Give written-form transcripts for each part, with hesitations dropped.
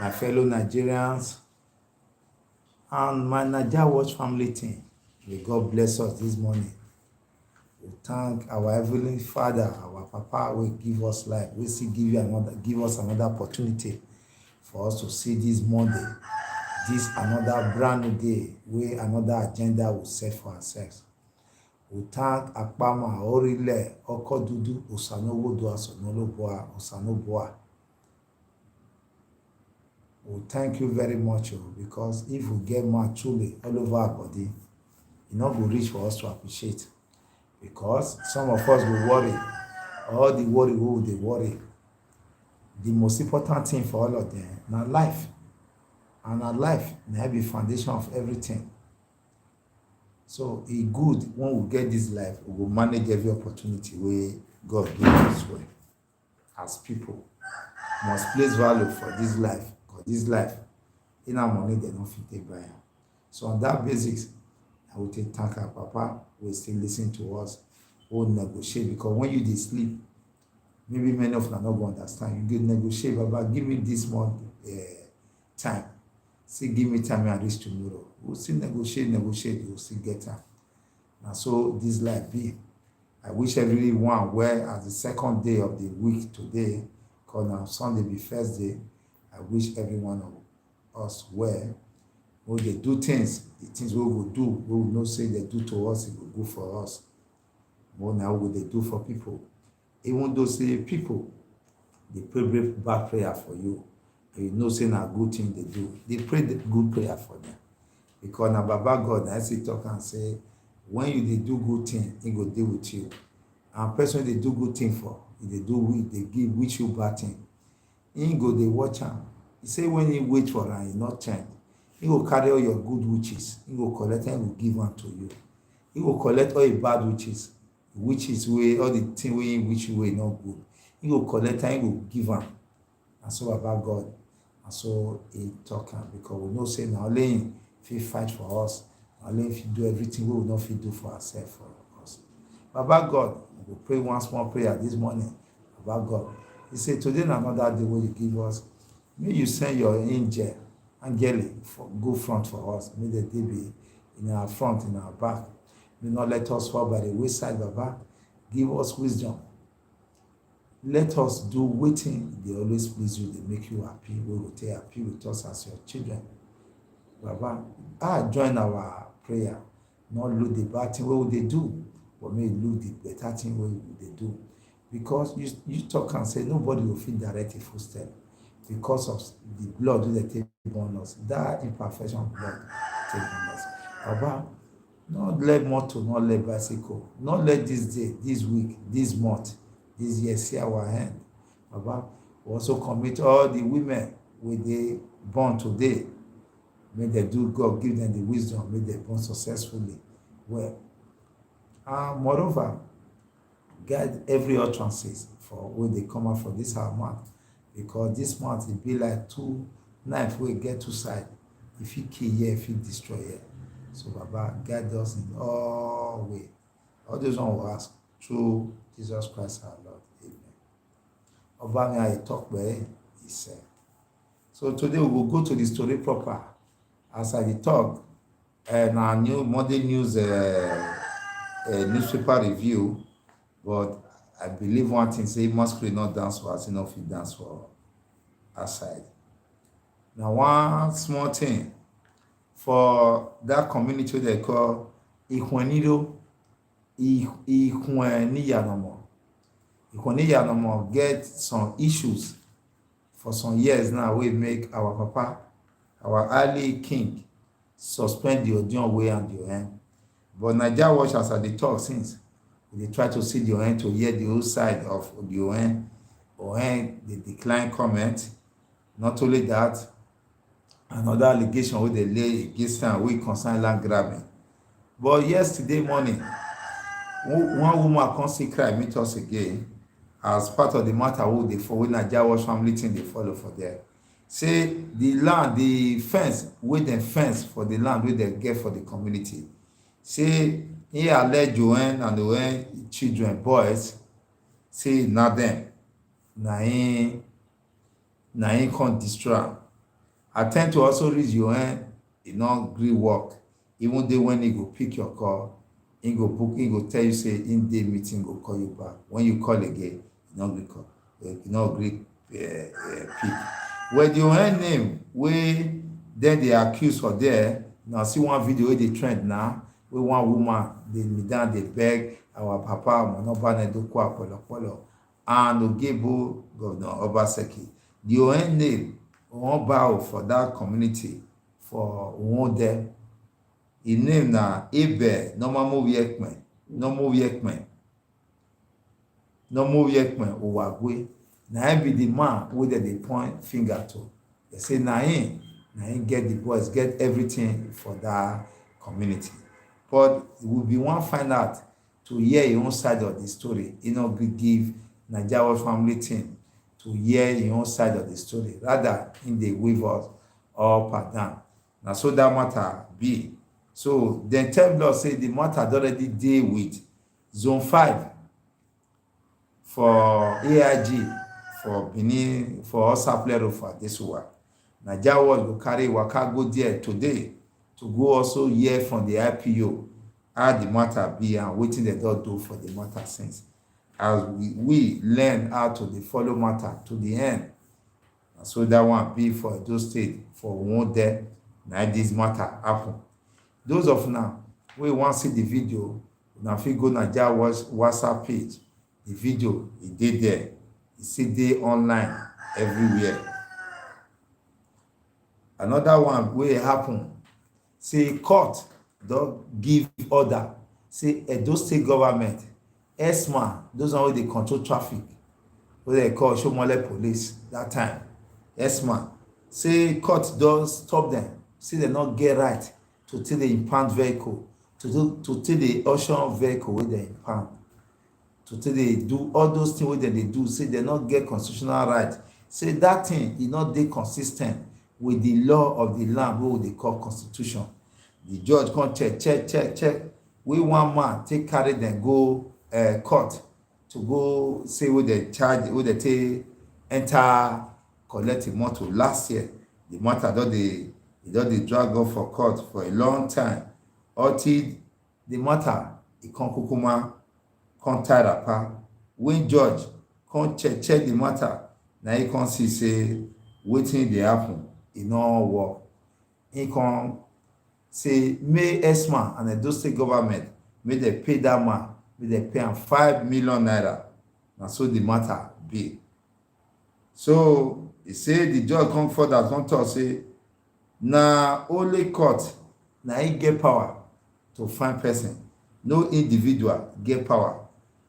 my fellow Nigerians, and my Naija Watch family team. May God bless us this morning. We thank our Heavenly Father, our Papa, will give us life. We still give us another opportunity for us to see this Monday, this another brand new day, where another agenda will set for ourselves. We thank Akpama, Orile, Okodudu, Osanowodo, Osanoboa. We thank you very much, because if we get mad truly all over our body, it's not going to reach for us to appreciate. Because some of us will worry, all the worry, who they worry. The most important thing for all of them, now life. And our life may be foundation of everything. So it's good when we get this life, we will manage every opportunity where God gives us way. As people, must place value for this life. Because this life, in our money, they don't fit take buy. So on that basis, I will take thank our Papa, will still listen to us, will negotiate. Because when you sleep, maybe many of them are not going to understand. You get negotiate, Baba, give me this month time. See, give me time and reach tomorrow. We'll still negotiate, we'll still get time. And so this life be. I wish everyone well as the second day of the week today, because now Sunday be first day. I wish every one of us well. When they do things, the things we will do, we will not say they do to us, it will go for us. But now what they do for people? Even though say people, they pray bad prayer for you. You know, say a good thing they do. They pray the good prayer for them. Because now Baba God, I say talk and say, when they do good thing, he go deal with you. And person they do good thing for, if they give which you bad thing. He go they watch him. He say when he wait for him, he not change. He will carry all your good witches. He will collect and will give one to you. He will collect all your bad witches way, all the thing way which way not good. He will collect and he will give one. And so about God. And so he talking because we know say now only if he fight for us, only if he do everything we will not fit do for ourselves for us. About God, we will pray one small prayer this morning about God. He said today another day when you give us, may you send your angel for go front for us. May the day be in our front, in our back. May not let us fall by the wayside, Baba. Give us wisdom. Let us do waiting. They always please you. They make you happy. We will take happy with us as your children. Baba, join our prayer. Not look the bad thing. What would they do? But may look the better thing. What would they do? Because you talk and say nobody will feel direct a footstep. Because of the blood that they take on us. That imperfection of blood take on us. Baba, not let motor, not let bicycle. Not let this day, this week, this month, this year see our hand. Baba, we also commit all the women with they born today. May they do God give them the wisdom, may they born successfully. Well, moreover, guide every utterances for when they come out for this our month. Because this month it be like two knives we get two sides. If you kill here, if you destroy here. So Baba, guide us in all way. All those one will ask through Jesus Christ our Lord. Amen. Obama, I talk where he said. So today we will go to the story proper. As I talk, and our new Monday news newspaper review, but I believe one thing say masquerade not dance for us, enough you dance for outside. Now one small thing for that community they call Ikwenido Ikweniyanamo. Ikweniyanamo get some issues for some years now. We make our Papa, our early king, suspend the audience way and the end. But Naija Watch as they talk since they try to see the end to hear the whole side of the end. They decline comment. Not only that, another allegation where they lay against them we concern land grabbing. But yesterday morning, one woman come see cry meet us again as part of the matter who they follow Naija Watch family thing they follow for there. Say the land, the fence, with the fence for the land where they get for the community. Say he allege Joanne and the children, boys, say not them. Na him can't destroy. Attempt to also reach your end, e no gree work. Even though when he go pick your call, he go book, he go tell you say in day meeting go call you back. When you call again, he no gree call, he no gree pick. Well, your end name wey then they accuse for there. Now see one video wey dey trend now, wey one woman dey kneel down dey beg our papa Monoba Nedoko Apolopolo and Ogebo Governor Obaseki. The own name won bow for that community for one there. His name na Ebe Nomamowiekmen Owagwe. Na him be the man wey dem dey point finger to. They say na him get the boys, get everything for that community. But we be one find out to hear your own side of the story. You know, give NIGERIAN family team to hear your own side of the story. Rather, in the wave us up and down. Now, so that matter be. So, then tell us say the matter already deal with Zone 5 for AIG, for Benin, for Osaplero for this one. Nigeria will carry waka go there today to go also hear from the IPO how the matter be and wetin dem don do for the matter since. As we learn how to dey follow matter to the end. And so that one be for those state for one day na this matter happen. Those of now wey wan see the video, una fit go Nigeria WhatsApp page. The video e dey there, e still dey online everywhere. Another one wey happen, say court don give order, say Edo state government, ESMA, those one wey dey control traffic, wey dem call Shomole police that time, ESMA, say court don stop them, say dem no get right to take the impound vehicle, to take the auction vehicle wey dem impound, to take dey do all those things wey dem dey do, say dem no get constitutional right, say that thing e no dey consis ten t with the law of the land wey we dey call constitution. The judge come check wey one man take carry dem go court to go say wey dem charge, wey dem take enter collect im motor last year. The matter don dey drag up for court for a long time until the matter e come kukuma come tie wrapper. When judge come check the matter, na he come see say wetin dey happen e no work. He come say make ESMA and Edo state government make dem pay that man, make dem pay am 5 million naira. Na so the matter be. So he say the judge come further come talk say na only court na him get power to find person. No individual get power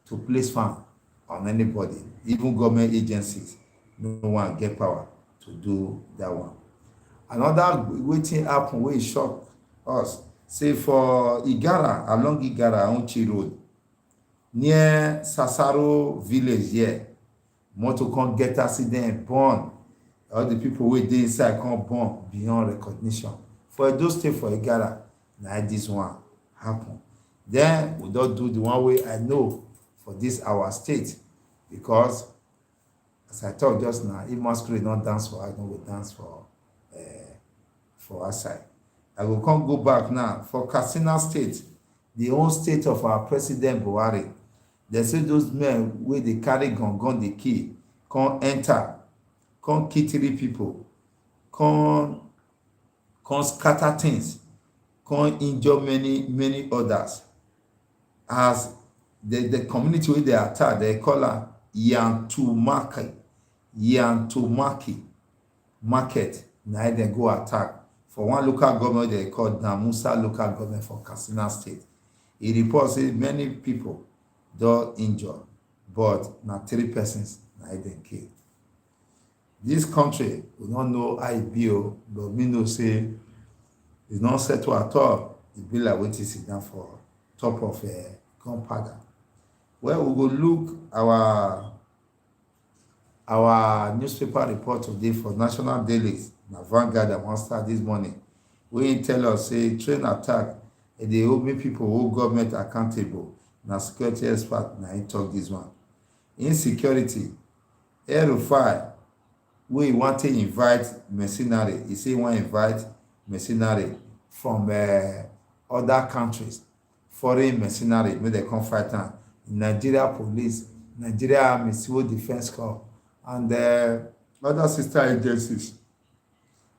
to place farm on anybody. Even government agencies, no one get power to do that one. Another wetin happen wey shock us, say for Igara, along Igara Onchi road, near Sasaro village here, motor come get accident, burn. All the people wey dey inside come burn beyond recognition. For Edo state, for Igara, na this one happen. Then we don do the one wey I know for this our state, because as I talk just now, if masquerade not dance for, I no go dance for outside. I will come go back now for Katsina state, the own state of our president Buhari. They say those men wey dey carry gun dey kill, come enter, come kill 3 people, come scatter things, come injure many others. As the community wey dey attack, they call am Yantumaki market, na dem go attack for one local government they call Namusa local government for Katsina state. E report say many people don injure, but na 3 persons na dem kill. This country, we don't know how e be, but we know say it's not settled at all. E be like wetin sit down for top of gunpowder. Well, we go look our newspaper report today for national dailies. Na Vanguard I wan start this morning. Wey tell us say train attack e dey make people hold government accountable. Na security expert na him talk this one. Insecurity, El-Rufai wey wan take invite mercenary. He say he wan invite mercenary from other countries, foreign mercenary, make dem come fight am. Nigeria police, Nigeria army, civil defence corps, and other sister agencies.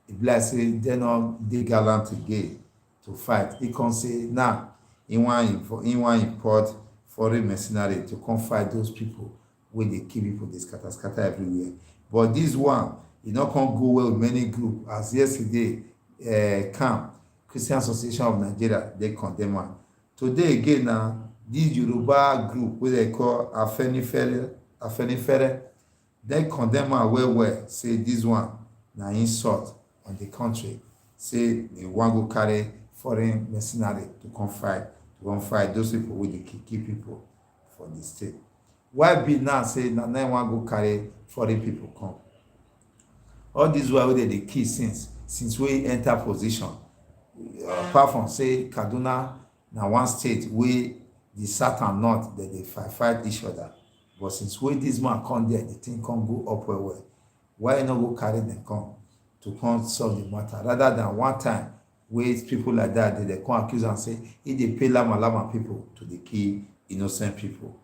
E be like say dem no dey gallant again to fight. He come say now he wan import foreign mercenary to come fight those people wey dey kill people, dey scatter everywhere. But this one, e no come go well with many group. As yesterday, CAN, Christian Association of Nigeria, dey condemn am. Today again na this Yoruba group wey dem call Afenifere, dem condemn am well well, say this one na insult on the country. Say they wan go carry foreign mercenary to come fight those people wey dey kill people for the state. Why be now say na dem wan go carry foreign people come? All this while wey dem dey kill since wey enter position, apart from say Kaduna na one state wey the south and north dem dey fight each other, but since wey this man come there, the thing come go up well well. Why no go carry dem come to come solve the matter, rather than one time wey people like that dey come accuse am say he dey pay lama people to dey kill innocent people?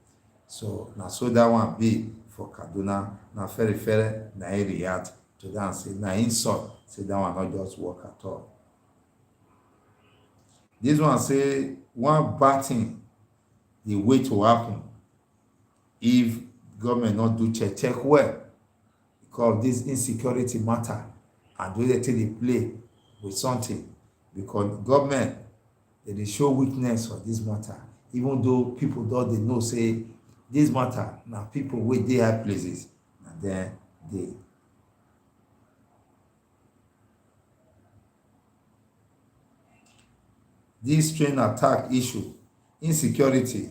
So na so that one be for Kaduna. Na Fere na he react to that and say na insult, say that one not just work at all. This one say one bad thing dey wait to happen if government not do check well, because this insecurity matter and the way they take dey play with something, because government dey show weakness for this matter, even though people don dey know say this matter na people wey dey high places na dem dey. This train attack issue, insecurity,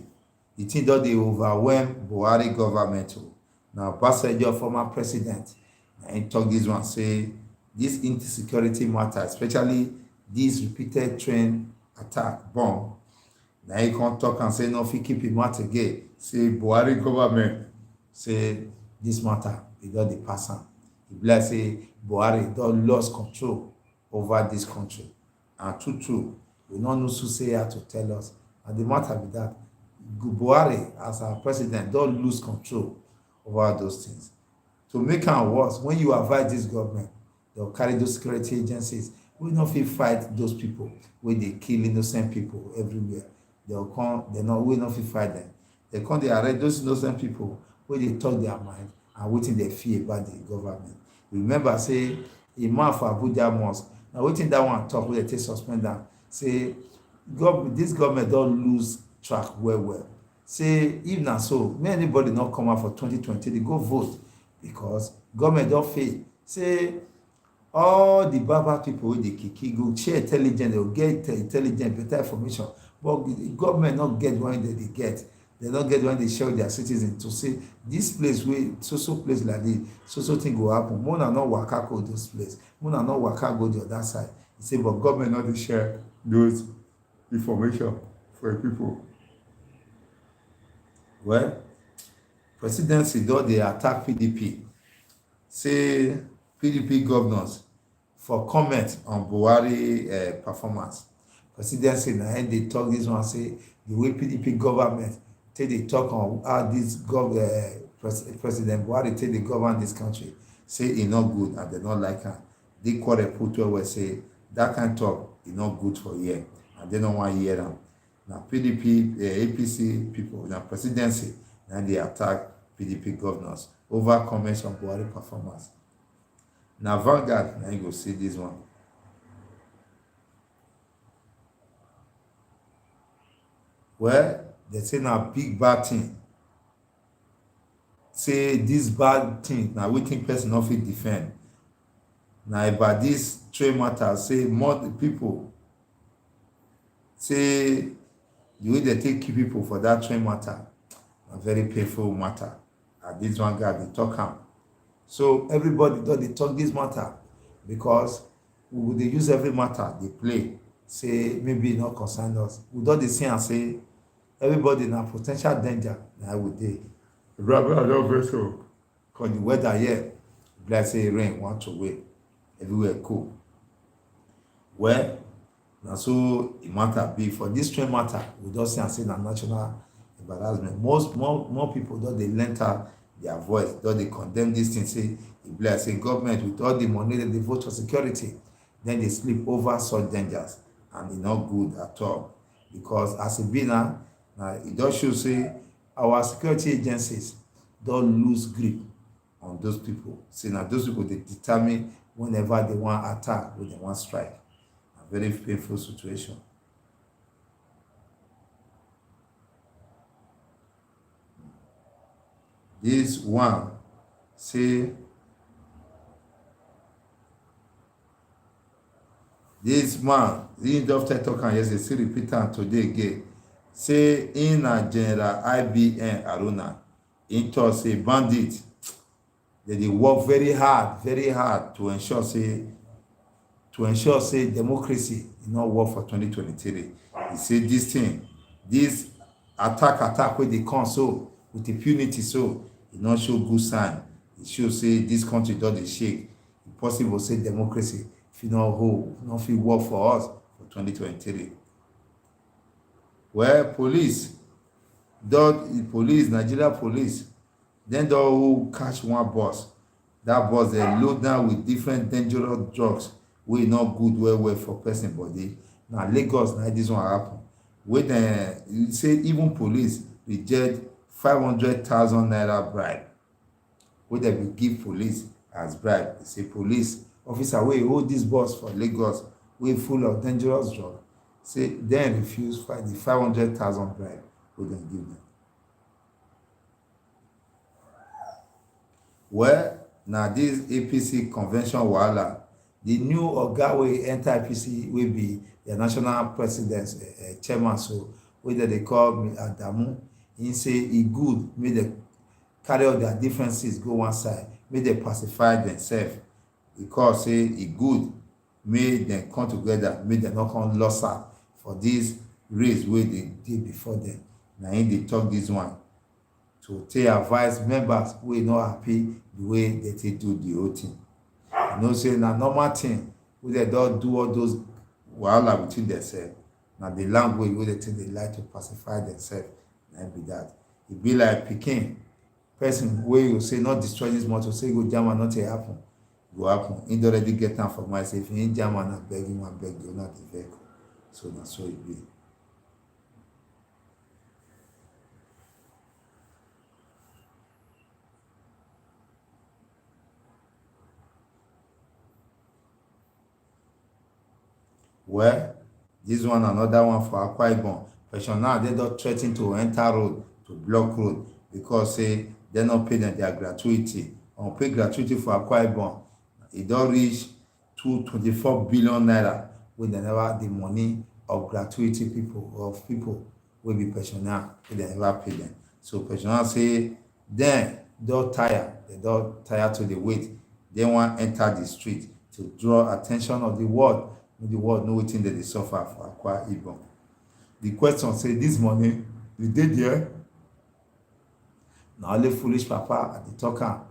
the thing don dey overwhelm Buhari government o. Na Obasanjo, former president, na him talk this one, say this insecurity matter, especially this repeated train attack bomb, na him come talk and say no fit keep him mouth again. Say Buhari government, say this matter e don dey pass am. E be like say Buhari don lost control over this country, and true we no know soothsayer to tell us, and the matter be that Buhari as our president don lose control over those things. To make am worse, when you advise this government, dem carry those security agencies wey no fit fight those people wey dey kill innocent people everywhere. Dem come, we no fit fight them. Dem come dey arrest those innocent people wey dey talk their mind and wetin dem feel about the government. Remember say imam for Abuja mosque, na wetin that one talk wey dem take suspend am, say this government don lose track well. Say if na so, may anybody not come out for 2023 go vote, because government don fail. Say all the baba people wey dey kiki go share intelligence, they go get intelligence, better information, but government not get one dem dey get. They don't get when they share with their citizens to say this place wey so place like this, so thing go happen. Una not waka go those place, una not waka go the other side. He say but government not dey share those information for people. Well, presidency don dey attack PDP, say PDP governors for comment on Buhari performance. Presidency na him dey talk this one, say the way PDP government take dey talk on how this President Buhari take dey govern this country, say e no good and dem no like am. Dey quarrel put well say that kind talk e no good for here and dem no wan hear am. Na PDP APC people, na presidency na dey attack PDP governors over comments on Buhari performance. Na Vanguard na you go see this one. Well, they say na big bad thing. Say this bad thing na wetin person no fit defend. Na about this train matter, say more people, say the way they take kill people for that train matter, a very painful matter. And this one guy dey talk am. So everybody don dey talk this matter, because we dey use every matter dey play, say maybe e no concern us. We don dey see am say everybody na po ten tial danger na we dey. Brother, I don vex o, because the weather here Like say rain want to wait, everywhere cool. Well, na so e matter be for this train matter. We don see am say na national embarrassment. More people don dey lend out their voice, don dey condemn this thing, say e be like say government with all the money dem dey vote for security, then dey sleep over such dangers, and e no good at all. Because as e be now, e don show say our security agencies don lose grip on those people. Say na those people dey determine whenever they wan attack or they wan strike. A very painful situation. This one say this man, he don talk am yesterday, still repeat am today again. Say in na General IBN Haruna, im talk say bandit dem dey work very hard to ensure say democracy e no work for 2023. He say this attack wey dey come so with impunity, so e no show good sign. E show say this country don dey shake. E possible say democracy fit no hold, no fit work for us for 2023. Well, Nigeria police, dem don catch one bus. That bus dey load down with different dangerous drugs wey no good well for person body. Na Lagos na this one happen. Wey dem say even police reject 500,000 naira bribe wey dem bin give police as bribe. They say police officer wey hold this bus for Lagos wey full of dangerous drugs, say dem refuse fight the 500,000 bribe wey dem give dem. Well, na this APC convention wahala, the new oga wey enter APC wey be their national president chairman, so wey dem dey call Adamu, im say e good make dem carry all their differences go one side, make dem pacify themselves, because say e good make dem come together, make dem no come lost out for this race wey dey before dem. Na im dey talk this one to take advise members wey no happy the way dem take do the whole thing. You know say na normal thing wey dem don do all those wahala between themselves. Na the language wey dem take dey like to pacify themselves, na be that. E be like pikin, person wey you say not destroy this motor, say go jam am, nothing happen, go happen. Im don already get am for mind, say if im jam am, abeg him abeg the owner of the vehicle. So na so e be. Well, this one another one for Akwa Ibom. Pensioner dem don threa ten to enter road, to block road, because say dem no pay dem their gratuity. Unpaid gratuity for Akwa Ibom, e don reach 224 billion naira wey dem never, the money of gratuity people wey be pensioner, wey dem never pay dem. So pensioner say dem don tire to dey wait. Dem wan enter the street to draw attention of the world, make the world know wetin dem dey suffer for Akwa Ibom. The question say this money e dey there? Na only foolish papa I dey talk am.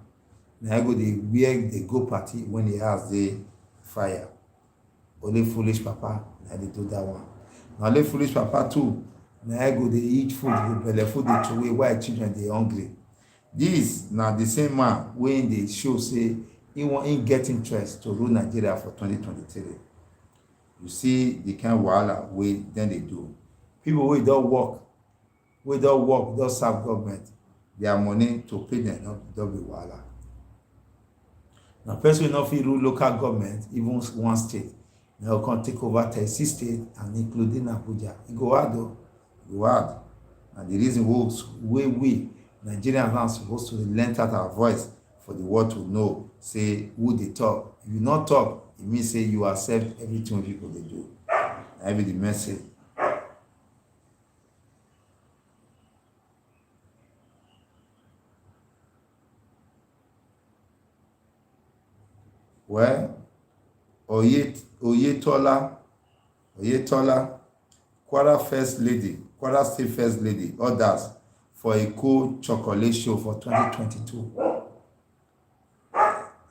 Na I go dey wear dey go party when the house dey fire. Only foolish papa na dey do that one. Na only foolish papa too na I go dey eat food, dey belle food dey throway while children dey hungry. This na the same man wey dey show say im get interest to rule Nigeria for 2023. You see the kind wahala wey dem dey do. People wey don work, don serve government, their money to pay dem don be wahala. Na person wey no fit rule local government, even one state, na go come take over 36 states and including Abuja. E go hard o, e go hard. Na the reason wey we Nigerians now suppose to lend out our voice for the world to know say who dey talk. If you no talk, e mean say you accept everything wey people dey do. Na be the message. Well, Oyetola, Kwara State First Lady, orders for a cool chocolate show for 2022.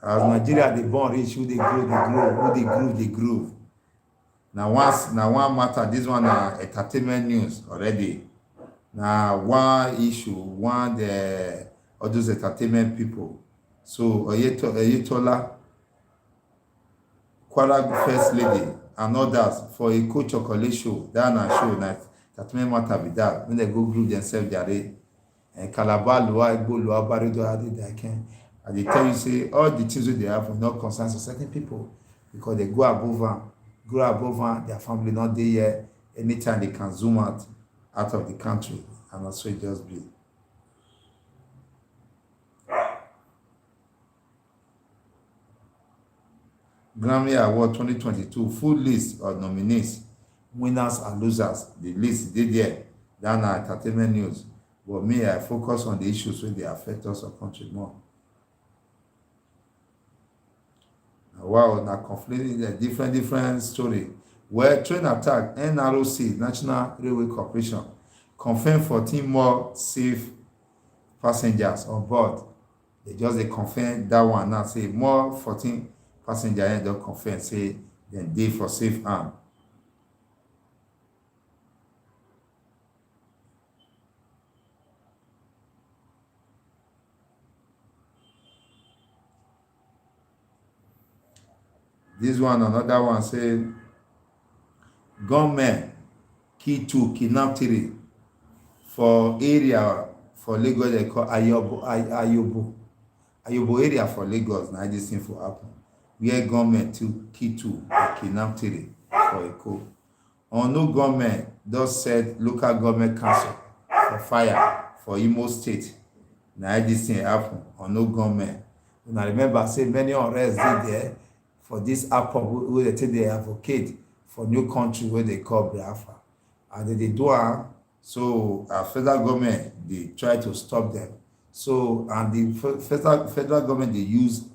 As Nigeria dey born reach, who dey grow, who dey groove, dey groove. Now one matter, this one na entertainment news already. Now one issue, all those entertainment people. So Oyetola, Kwara First Lady, and others for a coach chocolate show. That na show na entertainment matter be that. When they go group themselves, they and Calabar, Loa, Igbo, Loa, Barido, and they tell you say all the things they have will not concern certain people because they go above and their family not there yet. Anytime they can zoom out of the country, and that's what it just be. Grammy Award 2022 full list of nominees, winners and losers. The list dey there. That na entertainment news. But me, I focus on the issues wey dey affect us or country more. Wow, na conflicting different story. Well, train attack, NROC, National Railway Corporation, confirm 14 more safe passengers on board. They just dey confirm that one now, say more 14 passengers don confirm, say dem dey for safe hand. This one, another one say, gunmen kill 2, kidnap 3 for area for Lagos they call Ayobo area for Lagos. Now this thing for happen. Where gunmen kill 2, kidnap 3 for Eko. No gunmen just said local government council for fire for Imo State. Now this thing happen. No gunmen. Now remember, say many unrest did there. For this APOB, where they take they advocate for new country where they call Biafra. And they do it, so our federal government, they try to stop them. So, and the federal government, they use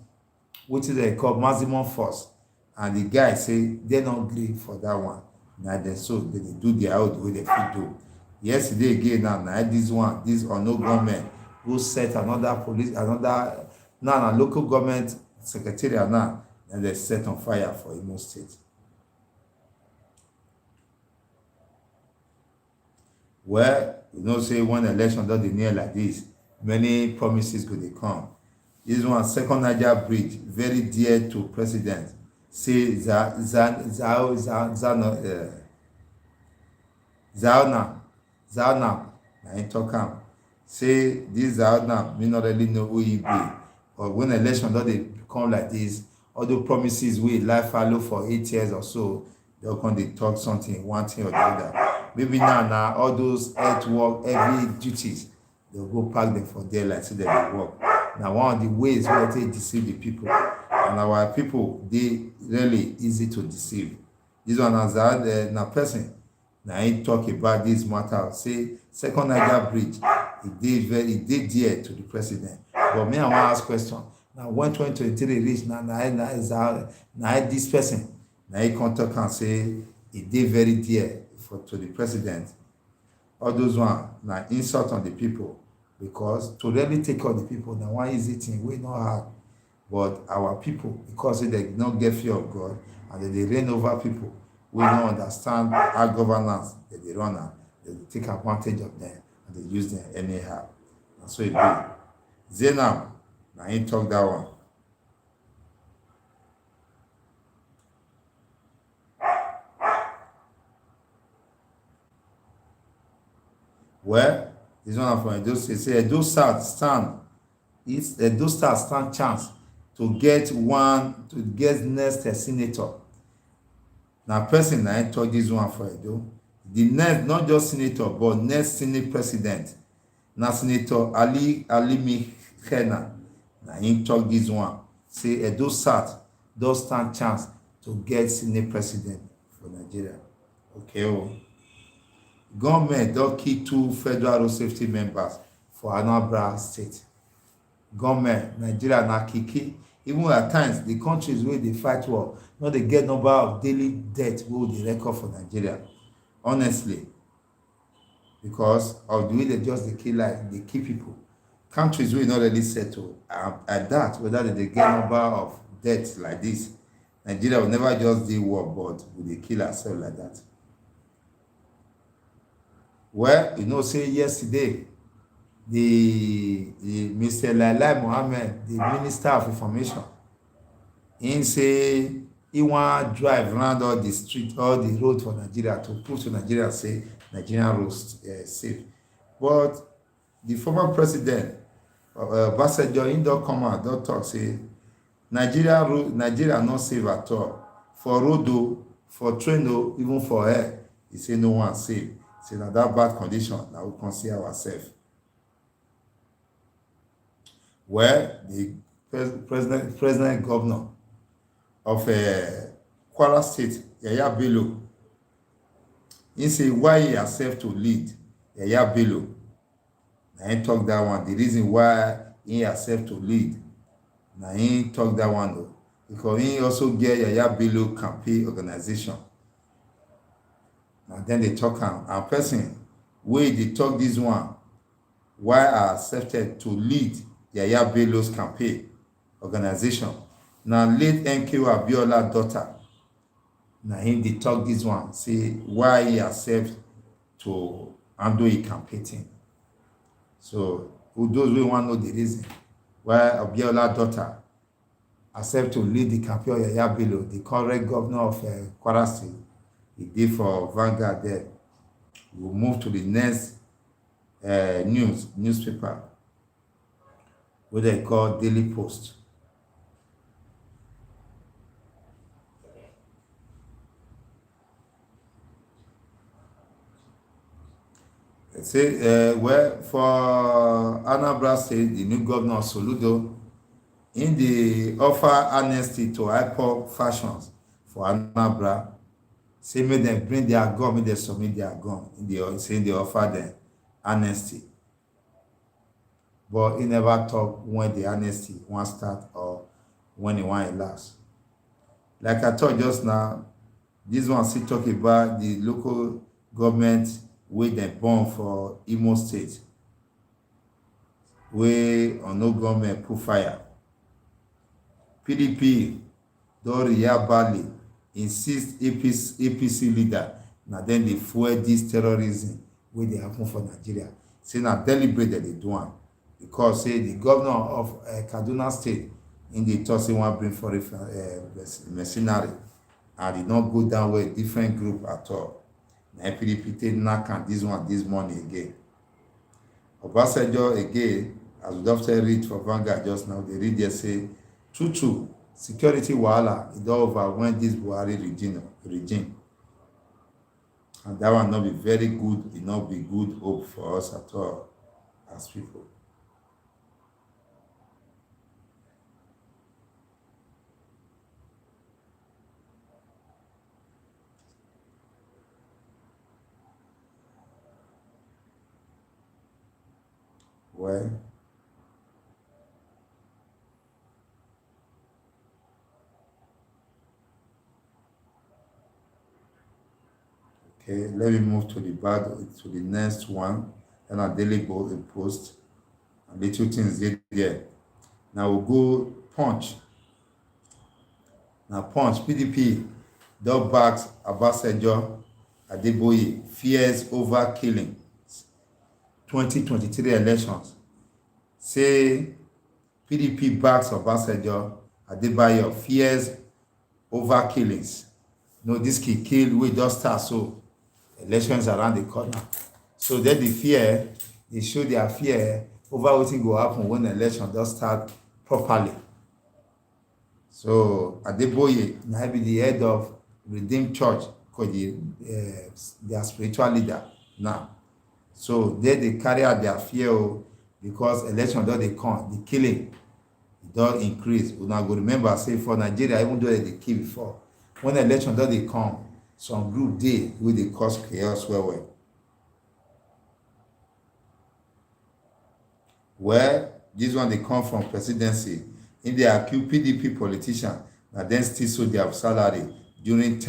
what they call maximum force. And the guy say, they don't agree for that one. Now they do their own way they fit do. Yesterday again, now this no government who set another local government secretariat now, and they set on fire for Imo State. Well, say when election does near like this, many promises could they come. This one, second NIGERIAN bridge, very dear to president. Say Zauna, I ain't talking. Say this Zauna, me not really know who he be. But when election does they come like this, all the promises we life follow for 8 years or so, they'll come they talk something, one thing or the other. Maybe now all those health work, heavy duties, they'll go pack them for their life so they will work. Now one of the ways where they deceive the people, and our people, they really easy to deceive. This one has na person. Now I talk about this matter. Say second NIGERIAN bridge, it did dear to the president. But me, I want to ask question. Now when 2023 reach, now this person, now he contact and say it did very dear to the president. All those one now insult on the people, because to really take on the people, now one easy thing we not hard. But our people, because they don't get fear of God and they reign over people, we don't understand our governance that they run on, they take advantage of them and they use them anyhow. And so it be. Zainab, now he talk that one. Well, this one from Edo State say Edo South stand chance to get next senator. Now person na talk this one for Edo. The next, not just senator, but next Senate president. Now Senator Ali Mikhena. Now he talk this one. Say Edo South does stand chance to get Senate president for Nigeria. Okay. Oh. Government don kill 2 federal road safety members for Anambra State. Government, Nigeria na kiki. Even at times, the countries where they fight war, no they get number of daily death wey they record for Nigeria. Honestly, because of the way they just they kill people. countries will not really settle at that, whether they get number of deaths like this. Nigeria will never just do war, but will they kill ourselves like that? Well, say yesterday, the Mr. Lailai Mohammed, the Minister of Information, he say he want drive around all the street, all the road for Nigeria to prove to Nigeria say Nigerian roads safe. But the former president, Basejo, he don come out, don talk say Nigeria not safe at all. For road o, for train o, even for air, he say no one safe. Say na that bad condition na we can see ourselves. Well, the president governor of Kwara State, Yaya Bello, he say why he accept to lead Yaya Bello. Na him talk that one. The reason why he accept to lead, na him talk that one though, because he also get Yaya Bello campaign organization. And then they talk and person wey dey talk this one, why I accepted to lead Yaya Bello's campaign organization. Now late MKO Abiola daughter, na him dey talk this one, say why he accept to handle a campaign. So those wey want know the reason why Abiola daughter accept to lead the campaign of Yaya Bello, the current governor of Kwara State, he did for Vanguard there. We'll move to the next newspaper, what they call Daily Post. They say, well, for Anambra State, the new governor Soludo, in the offer amnesty to IPOB fashions for Anambra, say make them bring their gun, make them submit their gun. Say they offer them amnesty. But he never talk when the amnesty want start or when it want last. Like I told just now, this one still talk about the local government wey dem born for Imo State, wey on no government put fire. PDP don react badly, insist APC leader na dem dey fuel dis terrorism wey dey happen for Nigeria. Say na deliberate dem dey do am, because say the governor of Kaduna State, in dey talk say wan bring foreign mercenary, and e no go down well different group at all. Na PDP take knack am this morning again. Obasanjo again, as we don read for Vanguard just now, they read there say true security wahala e don overwhelm this Buhari regime, and that one not be very good. E not be good hope for us at all as people. Well, okay, let me move to the next one. Then a Daily Post, and little things there. Now we'll go Punch. Now Punch, PDP don back Obasanjo Adeboye, fears over killing 2023 elections. Say PDP backs Obasanjo Adebayo, fears over killings. No, this kill we just start, so elections around the corner. So then the fear, they show their fear over wetin go happen when the election just start properly. So Adeboye na be the head of Redeemed Church, called their spiritual leader now. So they carry out their fear, because election don dey come, the killing don increase. Una go remember say for Nigeria, even though they kill before, when election don dey come, some group dey wey dey cause chaos well. Well, this one dey come from presidency. In dey accuse PDP politicians na dem still so their salary during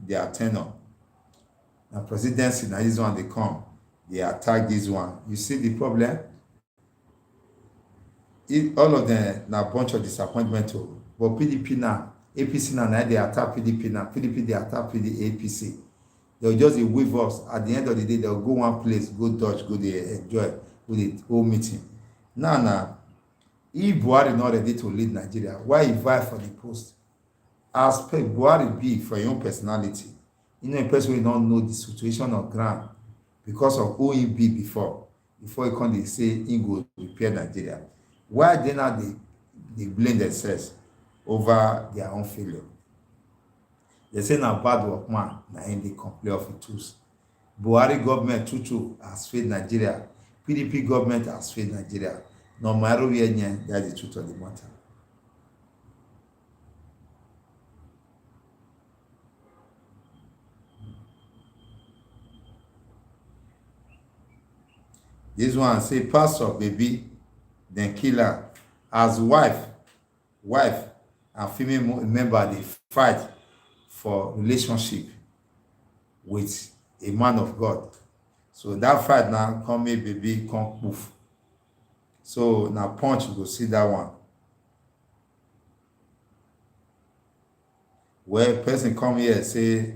their tenure. Na presidency na this one dey come, they attack this one. You see the problem? all of them na bunch of disappointment o. But PDP now, APC now, they attack PDP now. PDP they attack APC. They'll just wave us. At the end of the day, they'll go one place, go dodge, go there, enjoy with the whole meeting. Now, if Buhari not ready to lead Nigeria, why he vie for the post? As per Buhari be for your own personality, a person will not know the situation on ground because of who he be before he come dey say he go repair Nigeria. Why they now they blame themselves over their own failure? They say na bad work man, na him dey complain of the tools. Buhari government true has failed Nigeria. PDP government has failed Nigeria. No matter where that's the truth of the matter. This one say pastor baby, then killer as wife and female member they fight for relationship with a man of God. So that fight now come make baby come poof. So now punch you go see that one. Where person come here say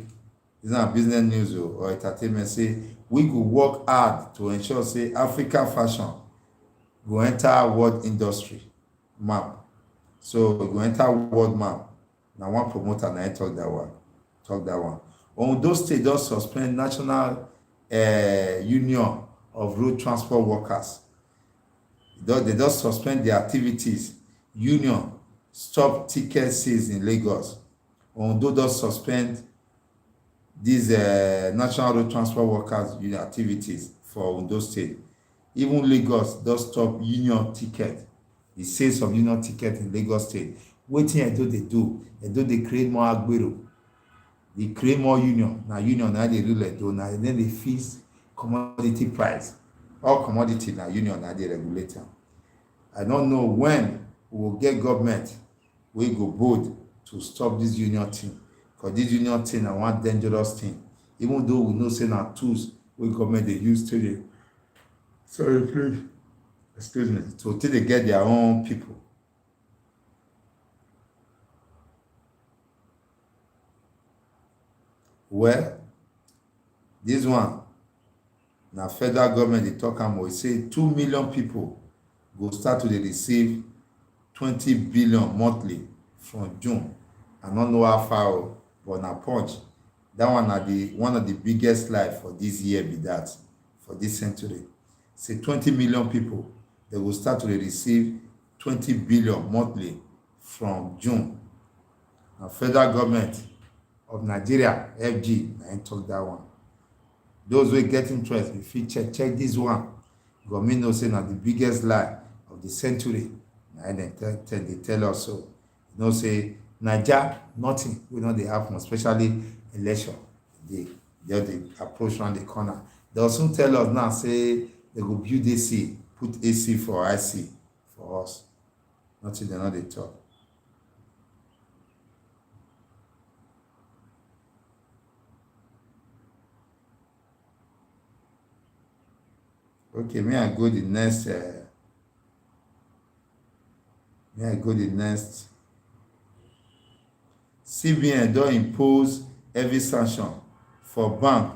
it's not business news or entertainment, say we go work hard to ensure say African fashion go enter world industry map. So we go enter world map. Now one promoter now talk that one. Ondo State does suspend National Union of Road Transport Workers. They just suspend their activities. Union stop ticket sales in Lagos. Ondo does suspend these National Road Transport Workers union activities for Ondo State. Even Lagos does stop union ticket. The sales of union ticket in Lagos State. Wetin Edo they do? Edo they create more agbero. They create more union. Now union now they rule Edo. Now then they fix commodity price. All commodity now union now they regulate them. I don't know when we will get government we go bold to stop this union thing. Because this union thing is one dangerous thing. Even though we know say na tools we government they use to the sorry please excuse me to till they get their own people. Well, this one now federal government they talk am we say 2 million people go start to receive 20 billion monthly from June. I don't know how far, but na punch. That one na one of the biggest life for this year be that for this century. Say 20 million people they will start to receive 20 billion monthly from June. Now federal government of Nigeria, FG, I talk that one. Those who get interest, if you check this one, government know say na the biggest lie of the century. And they tell us so. You know, say NIGERIAN, nothing will not they happen, especially election. They approach around the corner. They also tell us now, say they go build AC, put AC for IC for us. Nothing they know they talk. Okay, may I go the next CBN don impose heavy sanction for bank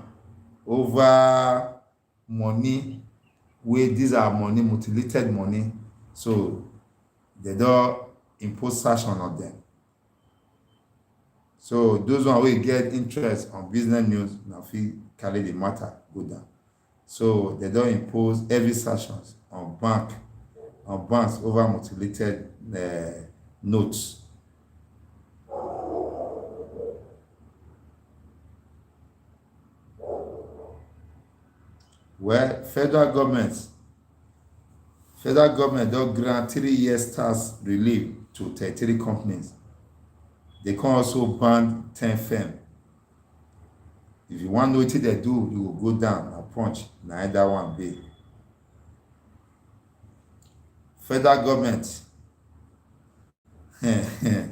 over money wey these are money mutilated money, so they don impose sanction on them. So those one wey get interest on business news na fit carry the matter go down. So they don impose heavy sanctions on banks over mutilated notes. Well, federal government don grant 3 years tax relief to 33 companies. They can also ban 10 firms. If you want to know what they do, you will go down and punch. Na either one be. Federal government, they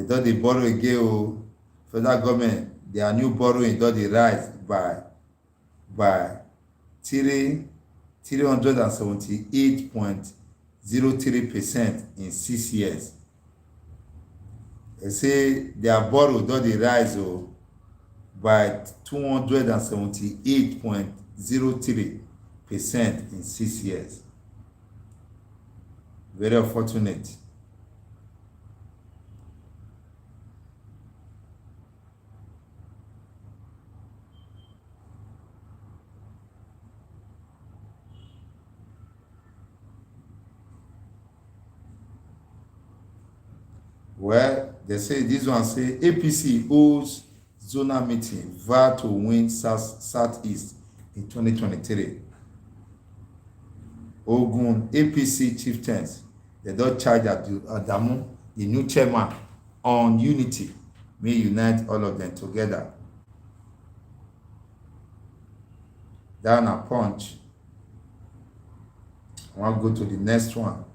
don dey borrow again o. Federal government, their new borrowing don dey rise by 378.0 0.03% in 6 years. They say their borrow don dey rise by 278.03% in 6 years. Very unfortunate. Well, they say this one say APC owes zonal meeting vow to win Southeast in 2023. Ogun APC chieftains, they don charge Adamu, the new chairman, on unity. May unite all of them together. Down a punch. I want to go to the next one.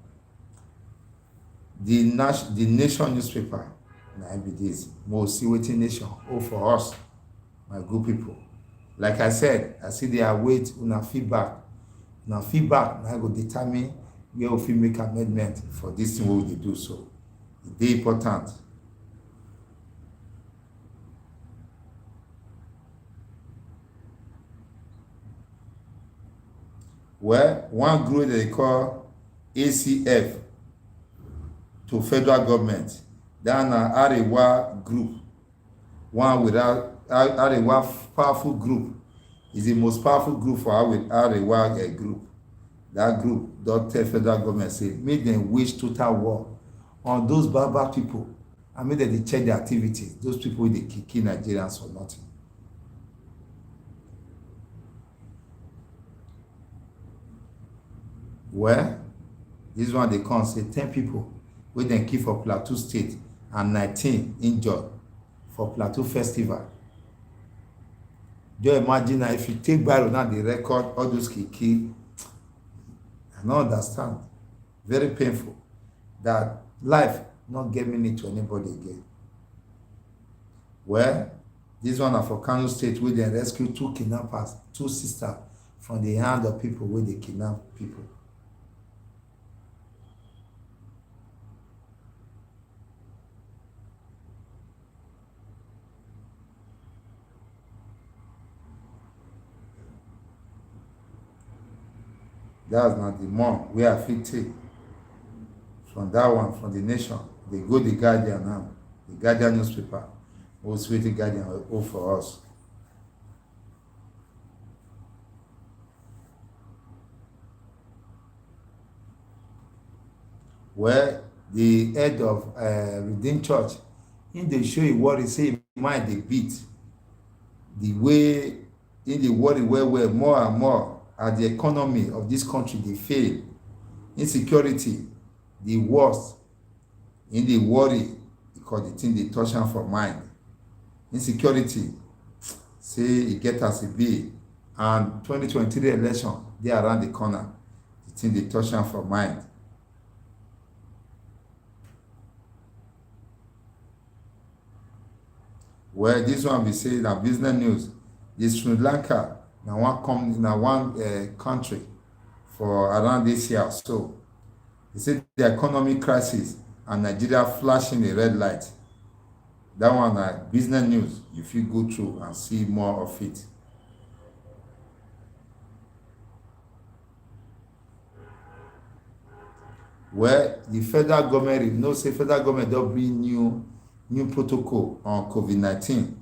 The Nation newspaper, na be this. Most see wetin Nation hold for us, my good people. Like I said, I see they await una feedback. Now feedback na go determine where we fit make amendment for this thing wey we dey do so. E dey important. Well, one group they call ACF to federal government. That na Arewa group. One without Arewa powerful group is the most powerful group for Arewa group. That group don tell federal government say make them wage total war on those Berber people and make them dey check their activities. Those people wey dey kill Nigerians for nothing. Well, this one they come say 10 people wey dem kill for Plateau State and 19 injured for Plateau Festival. Just imagine if you take Bible now dey record all those kill. I no understand. Very painful that life not get meaning to anybody again. Well, this one na for Kano State wey dem rescue 2 kidnappers, 2 sisters from the hand of people wey dey kidnap people. That's not the more wey I fit take from that one, from the Nation. They go the Guardian now, the Guardian newspaper. Most wetin Guardian hold for us. Well, the head of Redeemed Church, in dey show e worry say mind dey beat. The way in dey worry well more and more as the economy of this country dey fail. Insecurity, the worst. In dey worry because the thing dey touch am for mind. Insecurity, say e get as e be, and 2023 election dey around the corner. The thing dey touch am for mind. Well, this one be say na business news. The Sri Lanka na one country for around this year. So they say the economic crisis and Nigeria flashing a red light. That one na business news. You fit go through and see more of it. Well, the federal government, you know, say federal government don bring new protocol on COVID-19.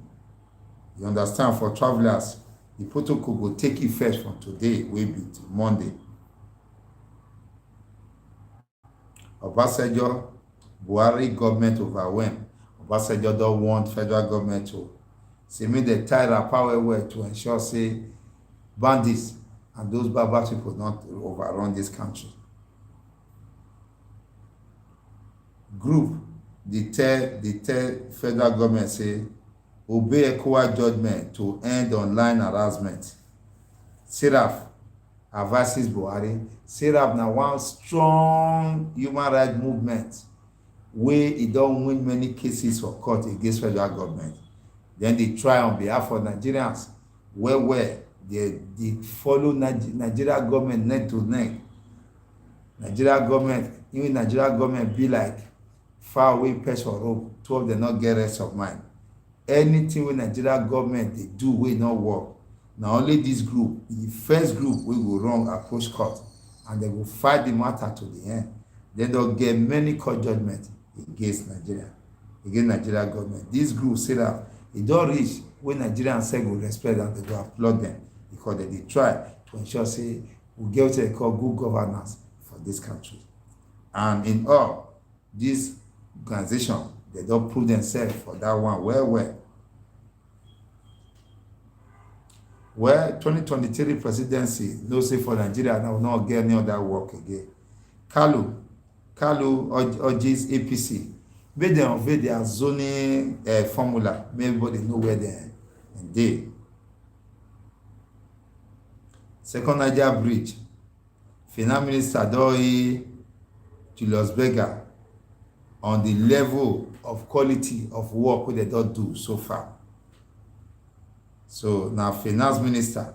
You understand, for travelers, the protocol will take effect from today, wey be Monday. Obasanjo, Buhari government overwhelmed. Obasanjo don want federal government to say make dem tie wrapper well to ensure say bandits and those Berber people not overrun this country. Group, they tell federal government say obey ECOWAS judgment to end online harassment. Seraph advises Buhari. Seraph na one strong human rights movement wey e don win many cases for court against federal government. Then they try on behalf of Nigerians where they follow Nigeria government neck to neck. Nigeria government, even Nigeria government be like far away perch for rope, 12 dem not get rest of mind. Anything wey Nigeria government dey do wey no work, na only this group, the first group wey go run approach court, and dem go fight the matter to the end. Dem don get many court judgment against Nigeria government. This group say that e don reach wey Nigerians sef go respect and dem go applaud dem, because dem dey try to ensure say we get wetin dem call good governance for this country. And in all, this organization, dem don prove themselves for that one well. Well, 2023 presidency no say for Nigeria now no get any other work again. Kalu urges APC make dem unveil their zoning formula, make everybody know where dem dey. Second Niger bridge, finance minister don Julius Berger on the level of quality of work wey dem don do so far. So na finance minister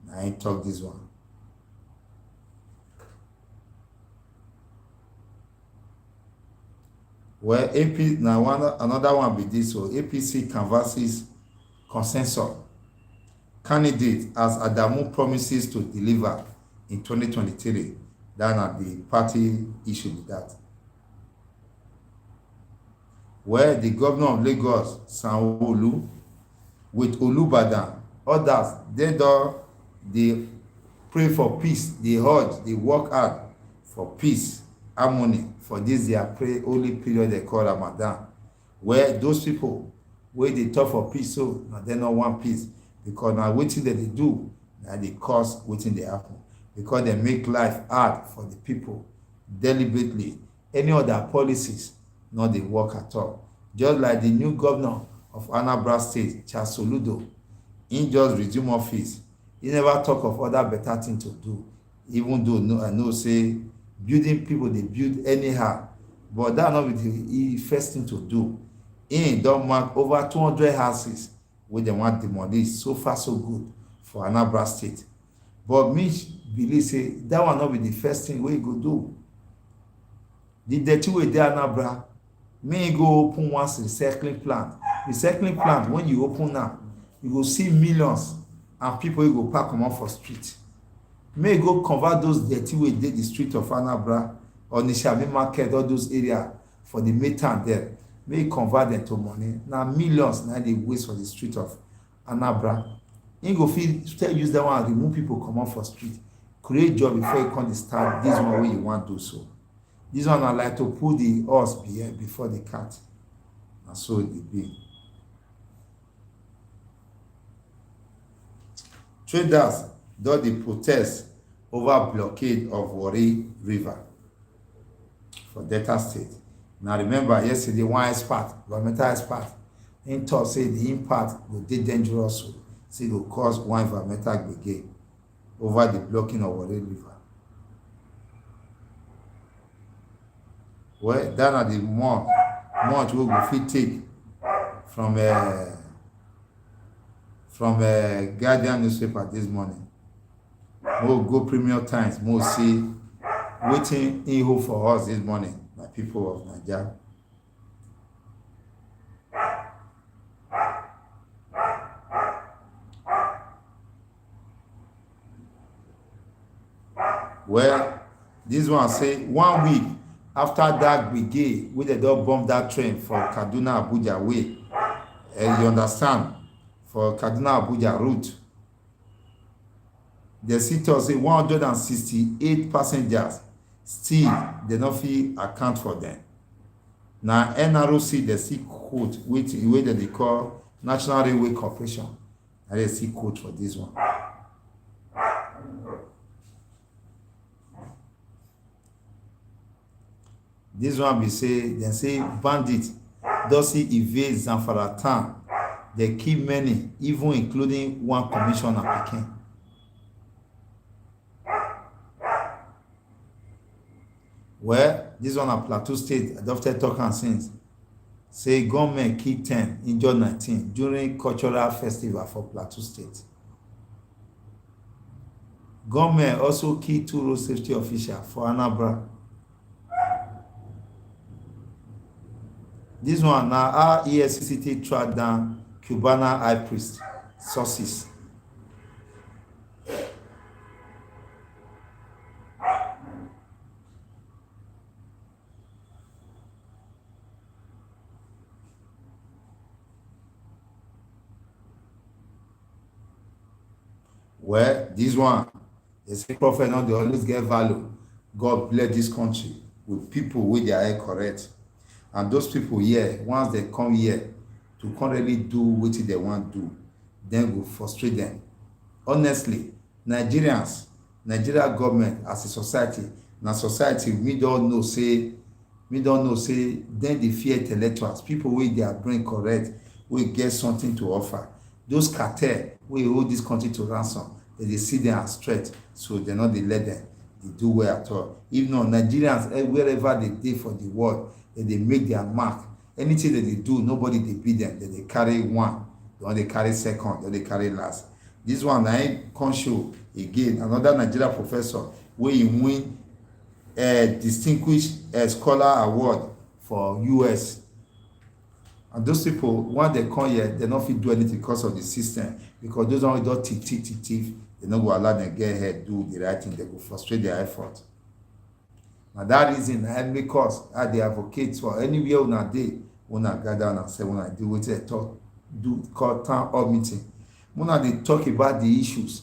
na him talk this one. Well, AP na another one be this. So APC canvasses consensus candidate as Adamu promises to deliver in 2023. That na the party issue with that. Where the governor of Lagos, Sanwo-Olu, with Olubadan, others, they pray for peace, they urge, they work hard for peace, harmony, for this their pray only period they call Ramadan. Where those people, where they talk for peace, so now they not want peace, because now wetin that they do, now they cause wetin they happen, because they make life hard for the people deliberately. Any other policies, not they work at all. Just like the new governor of Anambra State, Charles Soludo, he just resume office. He never talk of other better thing to do, even though I know say building people they build anyhow, but that not be the first thing to do. He don mark over 200 houses wey dem want demolish. So far so good for Anambra State, but me believe say that one not be the first thing wey he go do. The dirty wey dey Anambra, may go open one recycling plant. Recycling plant, when you open now, you go see millions and people you go park comot for street. May go convert those dirty wey dey the street of Anambra or Nishami market, all those areas for the metan there. May convert them to money. Now millions now they waste for the street of Anambra. You go fit still use that one and remove people comot for street. Create job before you come start this one wey you want to do so. This one I like to put the horse before the cat. And so it be. Traders don dey protest over blockade of Warri River for Delta State. Now remember yesterday one expert, environmental expert, him talk say the impact go dey dangerous, so say go cause one environmental gbege over the blocking of Warri River. Well, that na the much we go fit take from Guardian newspaper this morning. We'll go Premium Times, we'll see waiting in hope for us this morning, my people of NAIJA. Well, this one say 1 week after that brigade wey dem don bomb that train for Kaduna Abuja way, you understand, for Kaduna Abuja route, the city say 168 passengers still dem no fit account for them. Na NRC dey see quote wey dem dey call National Railway Corporation, na dey see quote for this one. This one be say dem say bandits don see evade Zamfara town. They kill many, even including one commissioner pikin. Well, this one na Plateau State adopted talk and since say gunmen kill 10, injure 19 during cultural festival for Plateau State. Government also killed 2 road safety officials for Anambra. This one na how EFCC track down Cubana high priest sources. Well, this one, they say prophet not they always get value. God bless this country with people with their head correct. And those people here, once they come here to currently do what they want to do, then go frustrate them. Honestly, Nigeria government as a society, na society we don't know say, then they fear intellectuals, people with their brain correct, will get something to offer. Those cartel wey hold this country to ransom, they see them as threat, so they not dey let them dey do well at all. If not, Nigerians wherever they dey for the world, they make their mark. Anything that they do, nobody dey beat them. They carry one, they carry second, they carry last. This one na him come show again another Nigeria professor wey he win distinguished scholar award for US. And those people, when they come here, they not fit do anything because of the system. Because those one don thief, they no go allow them get ahead, do the right thing. They go frustrate their effort. Na that reason na make us they advocate for anywhere una dey, una gather and say una do wetin they talk, do call town hall meeting. Una dey talk about the issues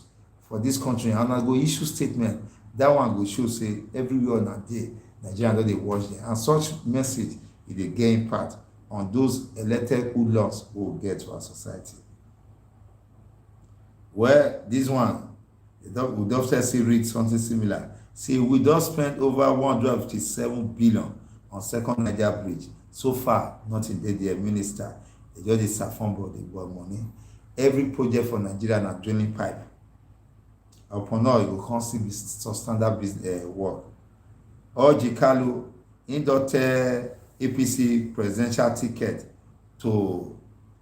for this country, and una go issue statement. That one go show say everywhere una dey, Nigeria don dey watch them, and such message e dey get impact on those elected hoodlums who will get to our society. Well, this one, we don't say read something similar. See, we don't spend over 157 billion on second Niger bridge. So far, nothing did the minister. They just dey saffron board, they got money. Every project for Nigeria na drilling pipe. Upon all, you will constantly be standard business work. Orji Kalu, in APC presidential ticket to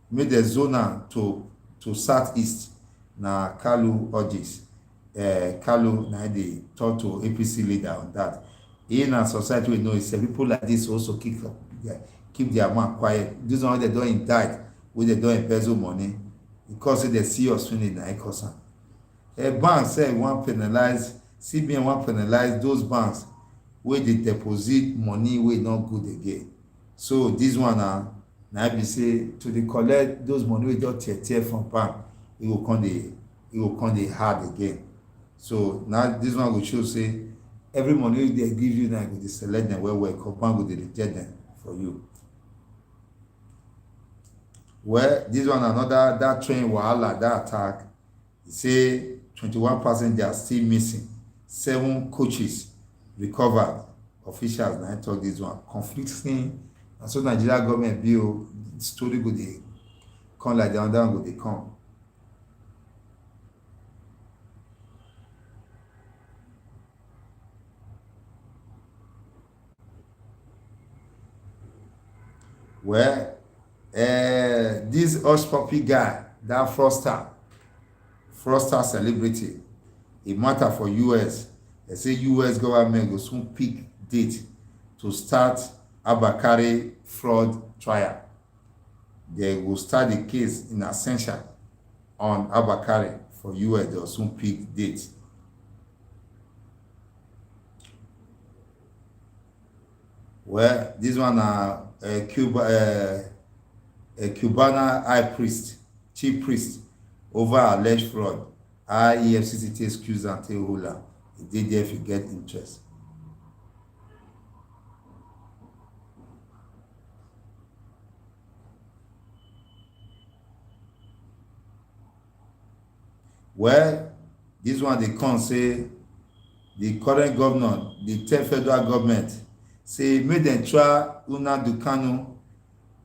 make the zona to southeast. Na Kalu urges. Kalu na dey talk to APC leader on that. In a society we know, say people like this also keep their mouth quiet. This one they don't indict, wey they don't embezzle money, because they see us winning na cause am. A bank say one penalize, CBN wan penalize those banks wey dey deposit money wey not good again. So this one na be say to dey collect those money wey don tear from bank, it will come dey hard again. So now this one will show say every money they give you now, go dey select them well, bank go dey reject them for you. Well, this one another, that train wahala, that attack, e say 21 passengers still missing, 7 coaches recovered. Officials na talk this one conflicting, and so Nigeria government bill story go dey come like the other one go dey come. Well, this hush puppy guy, that fraudster celebrity, it matter for US. They say US government will soon pick date to start Abakari fraud trial. They will start the case in absentia on Abakari for US. They will soon pick date. Well, this one a Cubana high priest, chief priest, over alleged fraud. EFCC take excuse and take hold. He did there if you get interest. Well, this one they come say the current governor, the 10th federal government, say make dem try Nnamdi Kanu,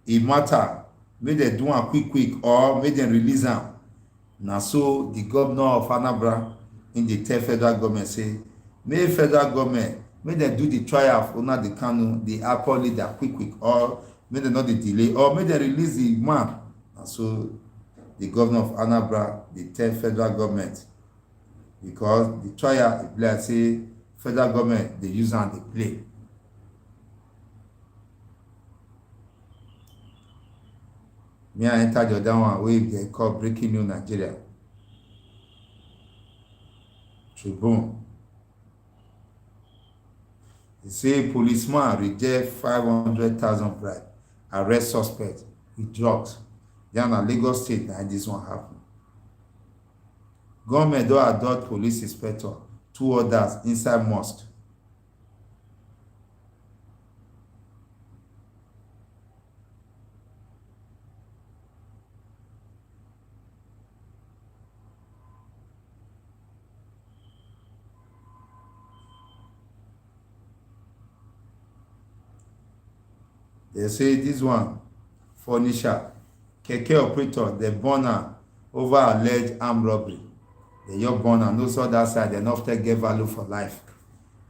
e matter, make dem do am quick or make dem release am. Na so the governor of Anambra in the 10th federal government say make federal government make dem do the trial of Nnamdi Kanu, the IPOB leader, quick or make dem not dey delay, or make dem release the man. Na so the governor of Anambra, the 10th federal government, because the trial e be like say federal government dey use am dey play. Me I enter the other one wey dem call Breaking News Nigeria Tribune. E say policeman reject 500,000 bribe, arrest suspect with drugs. Den na Lagos state na dis one happen. Government don adopt police inspector, 2 others inside mosque. They say this one furnisher, keke operator, they burn am over alleged armed robbery. They just burn am, no so that side, they not get value for life.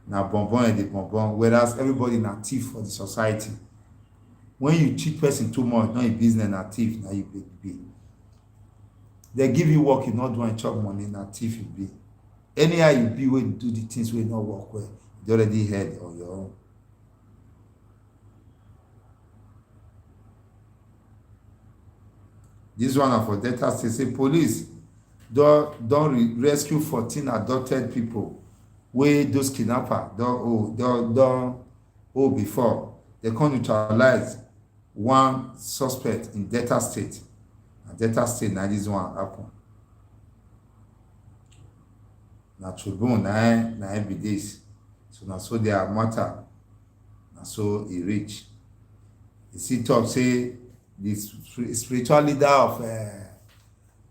Na bonbon and the bonbon, whereas everybody na thief for the society. When you cheat person too much, not a business, na thief, na you be. They give you work, you not do and chop money, na thief you be. Anyhow you be when you do the things wey not work well, you already heard on your own. This one na for Delta State. Say police don rescue 14 adopted people wey those kidnapper don hold before. They come neutralize one suspect in Delta State. Na Delta State na this one happen. Na Tribune na be this. So na so their matter, na so e reach. E still talk say the spiritual leader of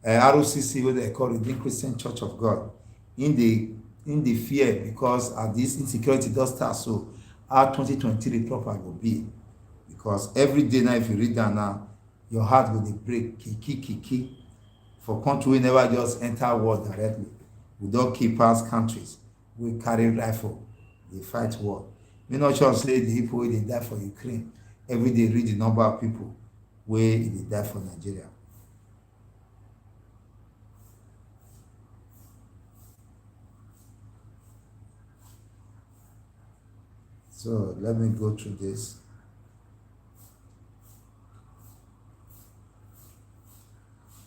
ROCC, wey they call Redeemed Christian Church of God, in the fear because as this insecurity does start, so how 2023 proper go be, because every day now if you read that now, your heart will break kiki for country wey never just enter war directly. We don keep past countries wey carry rifle dey fight war. Me not sure say the people wey dey die for Ukraine every day read the number of people wey dey die for Nigeria. So let me go through this.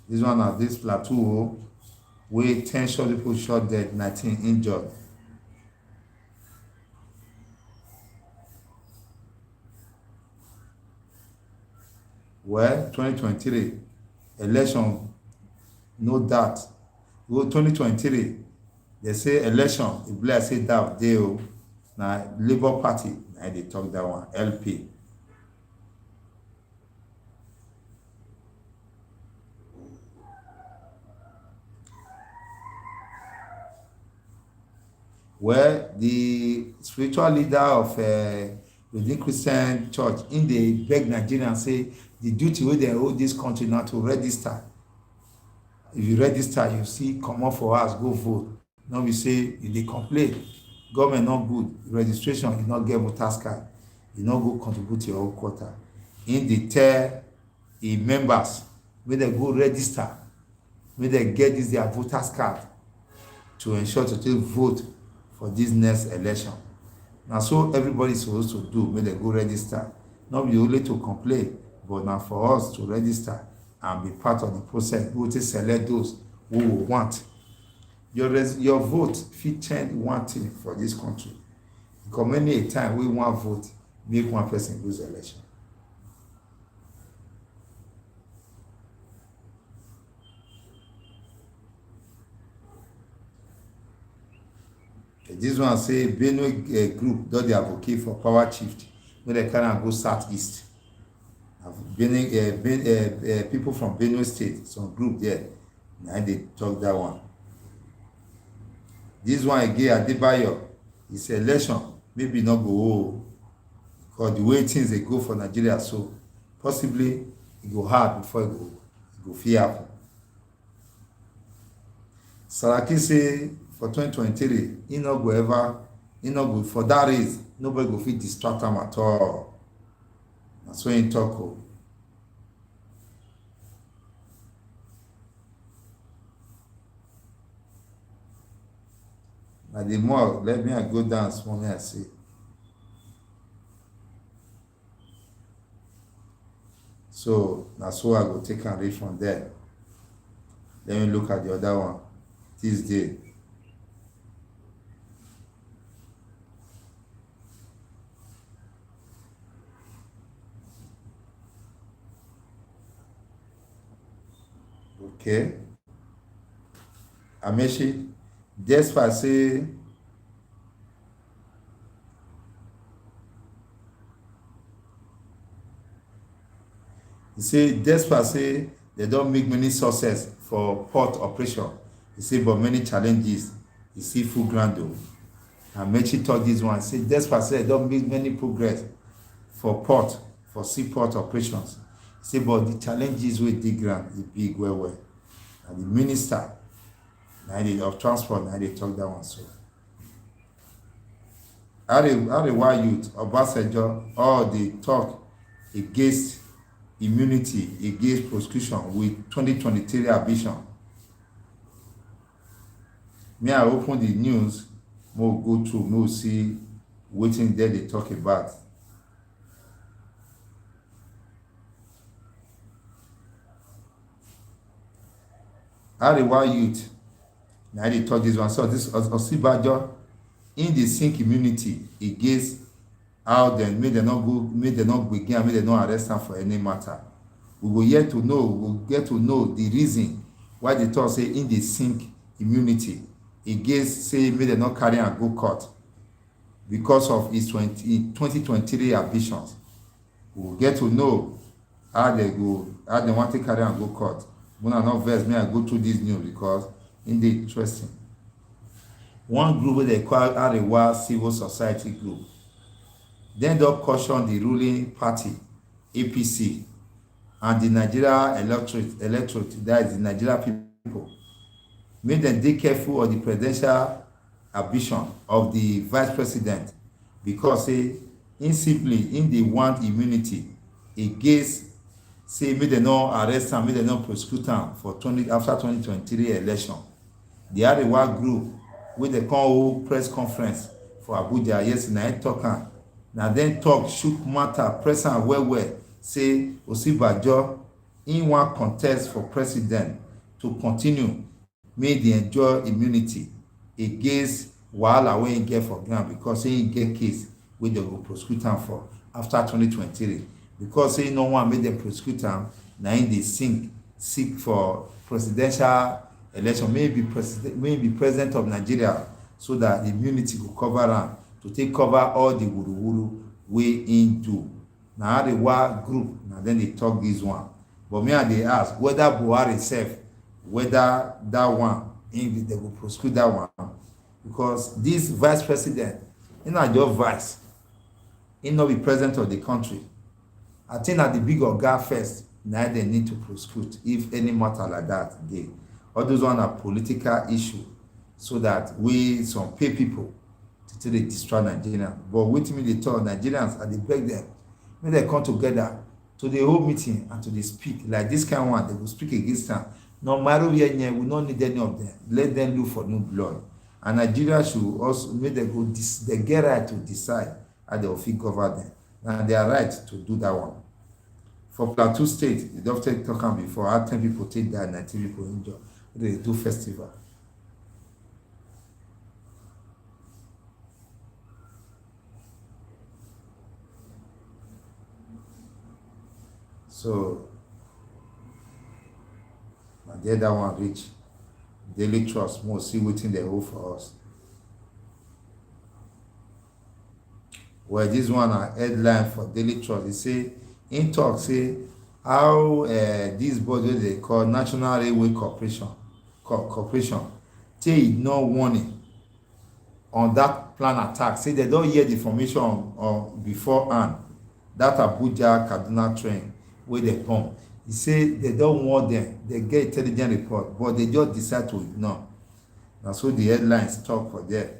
This one na this plateau wey 10 shot people shot dead, 19 injured. Well, 2023 election, no doubt. Well, 2023, they say election, e be like say that dey o. Na Labour Party na dey talk that one, LP. Well, the spiritual leader of Redeemed Christian Church in dey beg Nigerians say the duty wey dem hold this country na to register. If you register, you see comot for house go vote. No be say you dey complain government not good, registration you not get voters card, you not go contribute your own quota. In dey tell the members make dem go register, make dem get this their voters card to ensure to take vote for this next election. Na so everybody is supposed to do, make dem go register. Not be only to complain, but na for us to register and be part of the process. We will select those who we want. Your vote fit change one thing for this country, because many a time we want vote make one person lose election. This one say Benue group don dey advocate for power shift wey dem carry am go southeast. People from Benue state, some group there, na dey talk that one. This one again, Adebayo, his election maybe not go hold, because the way things dey go for Nigeria, so possibly e go hard before e go fit happen. Saraki say for 2023, he no go for that race, nobody go fit distract am at all. Na so he talk o. na the more let me go down small me I see. So na so I go take and read from there. Let me look at the other one. This day. Okay. Amechi, despite say he say despite say they don make many success for port operation, he say but many challenges he see full ground o. Amechi talk this one say despite say they don make many progress for port for seaport operations, he say but the challenges wey dey ground e big well well. And the minister of transport na dey talk that one so. Arewa youth Obasanjo all dey talk against immunity against prosecution with 2023 ambition. Me I open the news, mo go through, mo see wetin there dey talk about. Arewa youth na dey talk this one. So this Osinbajo in dey sink immunity against how dem make dem no gbege am, make dem no arrest am for any matter. We go get to know the reason why they talk say in dey sink immunity against say make dem no carry am go court because of his 2023 ambitions. We go get to know how dem wan take carry am go court. Una no vex me I go through this news because e dey interesting. One group wey dem call Arewa Civil Society Group, dem don caution the ruling party APC and the Nigeria electorate, that is the Nigeria people, make dem dey careful of the presidential ambition of the vice president because say im dey want immunity against say make dem no arrest am, make dem no prosecute am for after 2023 election. The Arewa group wey dem come hold press conference for Abuja yesterday na im talk am. Na dem talk chook matter press am well well say Osinbajo im wan contest for president to continue make dey enjoy immunity against wahala wey im get for ground because say im get case wey dem go prosecute am for after 2023. Because say im no wan make dem prosecute am, na im dey seek for presidential election, may be president of Nigeria, so that immunity go cover am to take cover all the wuruwuru wey im do. Na Arewa group na dem dey talk this one. But me I dey ask whether Buhari sef, whether that one dem go prosecute that one, because this vice president im na just vice, im no be president of the country. I think na the big oga first na dem need to prosecute if any matter like that dey. All those one na political issue, so that we some pay people to dey destroy Nigeria. But wetin me dey talk, Nigerians I dey beg dem make dem come together to dey hold meeting and to dey speak like this kind one. They go speak against am. No matter where we no need any of them. Let them look for new blood. And Nigeria should also make them go. They get right to decide how they will fit govern them, and they are right to do that one. For Plateau State, the doctor talk am before. How 10 people take die, 19 people injure. They do festival. So the other one reach daily trust, more see wetin they hold for us. Well, this one a headline for daily trust. They say in talk say how this body they call National Railway Corporation take ignore warning on that plan attack. Say they don't hear the information on beforehand. That Abuja Kaduna train where they come. He say they don't want them. They get intelligent report, but they just decide to ignore. That's what the headlines talk for there.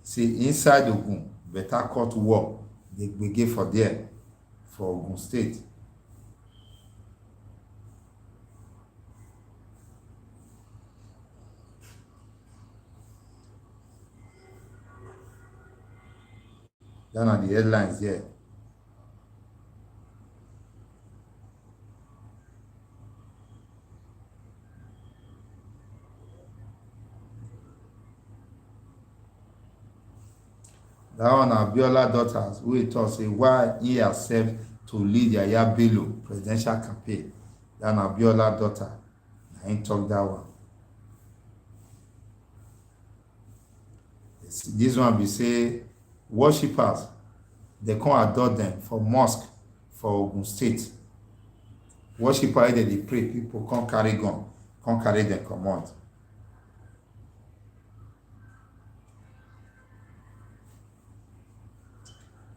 See inside Ogun, better court work they give for there for Ogun State. That are the headlines there. That one Abiola daughters wey tok say why he accept to lead Yaya Bello presidential campaign. That na Abiola daughter na him talk that one. This one be say worshippers dey come adore dem for mosque for Ogun State. Worshippers wey dey pray, people come carry gun, come carry dem comot.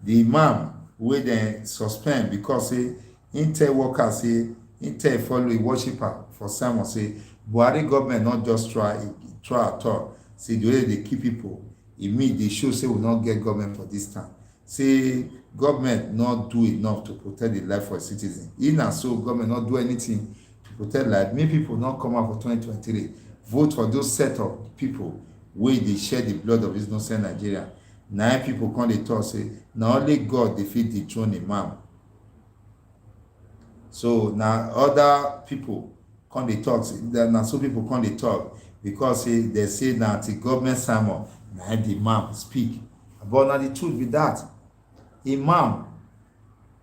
The imam wey dem suspend because say him tell workers say him tell follow a worshipper for sermon say Buhari government not just try at all. Say the way they keep people, e mean dey show say we no get government for this time. Say government not do enough to protect the life for citizens. If na so government not do anything to protect life, make people not come out for 2023 vote for those set of people wey dey share the blood of innocent Nigeria. Na people come dey talk say na only God dey fit dethrone imam. So na other people come dey talk say na so people come dey talk because say they say na anti-government sermon na the imam speak. But na the truth be that. Imam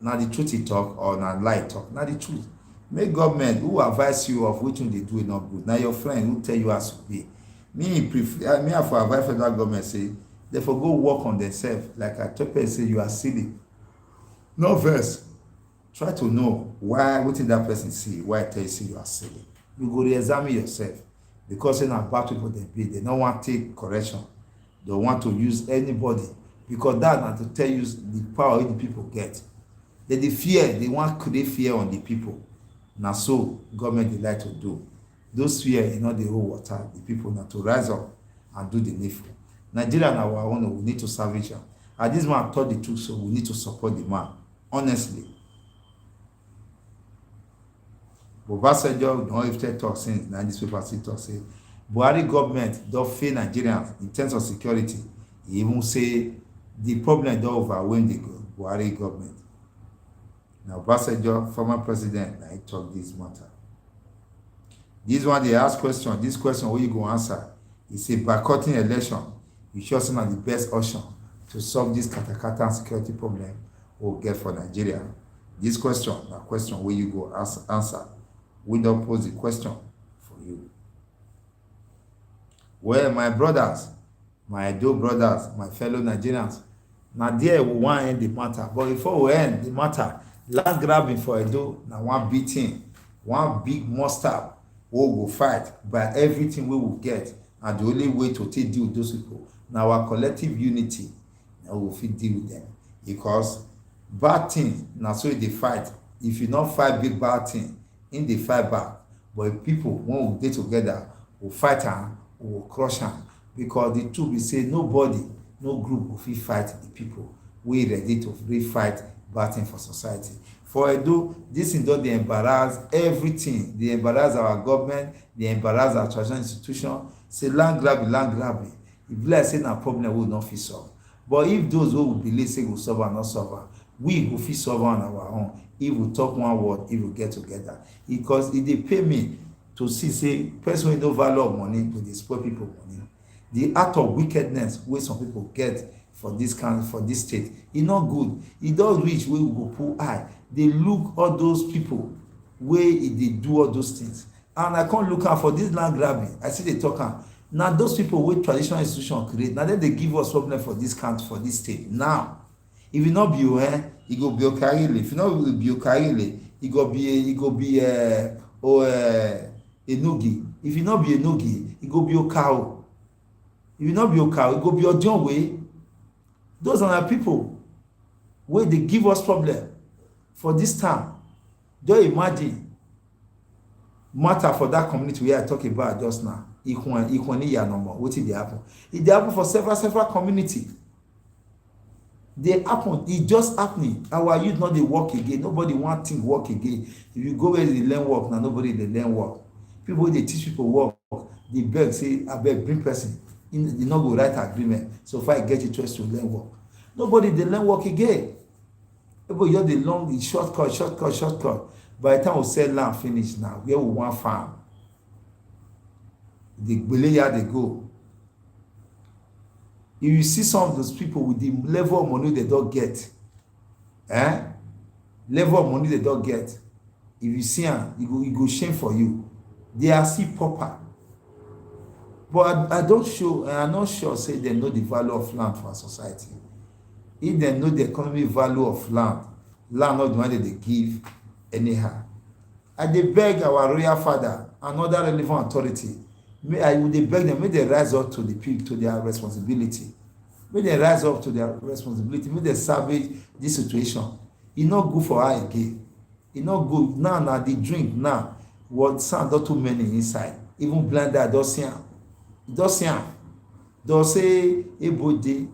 na the truth he talk or na lie talk. Na the truth. Make government who advise you of wetin dey do not good. Na your friend who tell you as to be. Me I for advise federal government say they for go work on themselves. Like I tell person say you are silly. No verse. Try to know why wetin that person see, why I tell you say you are silly. You go re-examine yourself because say na bad people they be. They don't want to take correction. They want to use anybody because that na to tell you the power wey the people get. They fear. They want create fear on the people. Na so government dey like to do. Those fear e no dey hold water. The people na to rise up and do the needful. Nigeria na our own. We need to salvage am. And this man taught the truth, so we need to support the man. Honestly. Obasanjo don even talk since na this paper still talk say Buhari government don fail Nigerians in terms of security. He even say the problem don overwhelm the Buhari government. Na Obasanjo, former president, na he talk this matter. This one dey ask question. This question wey you go answer. He say boycotting election. You sure say na the best option to solve this katakata security problem we get for Nigeria? This question na question wey you go answer. We don pose the question for you. Well, my brothers, my Edo brothers, my fellow Nigerians, na there we wan end the matter. But before we end the matter, land grabbing for Edo na one big thing, one big monster wey we go fight by everything we will get. And the only way to take deal with those people na our collective unity. Na we fit deal with them. Because bad things na so they fight. If you not fight big bad thing, in dey fight back. But if people when we dey together, we fight am, we will crush am. Because the truth be say nobody, no group go fit fight the people wey ready to really fight bad thing for society. For Edo, this thing don dey embarrass everything. Dey embarrass our government, dey embarrass our traditional institution. Say land grabbing. E be like say na problem we no fit solve. But if those wey we believe say go solve am not solve am, we go fit solve am on our own. If we talk one word, if we get together. Because e dey pay me to see say person wey no value of money go dey spoil people money. The act of wickedness wey some people get for this country, for this state, e no good. E don reach wey we go put eye dey look all those people wey e dey do all those things. And I come look am for this land grabbing. I see dey talk am. Na those people wey traditional institution create, na dem dey give us problem for this country, for this state. Now, if e no be e go be Okarile. If e no be Okarile, e go be Enugi. If e no be Enugi, e go be Okao. If e no be Okao, e go be Odionwe. Those are the people wey dey give us problem for this time. Just imagine matter for that community wey I talk about just now. Ikwaniya no more. Wetin dey happen? E dey happen for several community. Dey happen. E just happening. Our youth no dey work again. Nobody wan think work again. If you go where they learn work, na nobody dey learn work. People wey dey teach people work, dey beg say abeg bring person. You no go write agreement. So far I get interest to learn work. Nobody dey learn work again. Everybody just dey long the shortcut. By the time we sell land finish now, where we wan farm, the gbeleya dey go. If you see some of those people with the level of money they don get, level of money they don get, if you see am, e go shame for you. They are still pauper. But I don't show, I'm not sure say they know the value of land for our society. If they know the economic value of land not the one that they give anyhow. I dey beg our royal father and other relevant authority, I would beg them, may they rise up to their responsibility. May they rise up to their responsibility. May they salvage this situation. E no good for her again. E no good. Now the drink now, what sound not too many inside. Even blender don see am. Don see am. Don say ebode,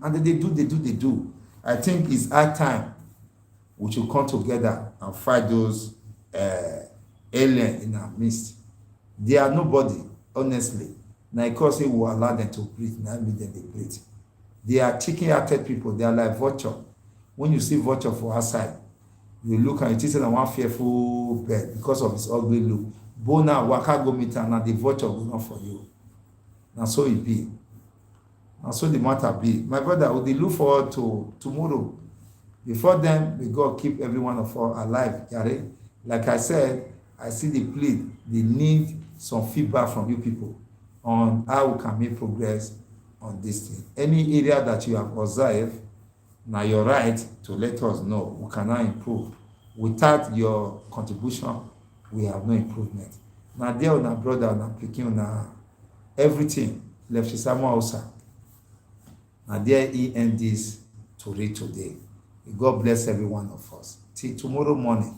and they do. I think it's high time we should come together and fight those aliens in our midst. They are nobody, honestly. Now, because we will allow them to breathe, now make them they breathe. They are chicken-hearted people. They are like vulture. When you see vulture for outside, you look and you think one fearful bird because of its ugly look. Bona waka go meet am, and the vulture go not for you. Now so it be. Now so the matter be. My brother, we look forward to tomorrow. Before then, may God keep every one of us alive. Yare? Like I said, I see the plea. They need some feedback from you people on how we can make progress on this thing. Any area that you have observed, now you're right to let us know. We cannot improve. Without your contribution, we have no improvement. Now there, na brother, na pikin, na everything left Isamo Hausa. Now there he end this to read today. God bless every one of us. Till tomorrow morning.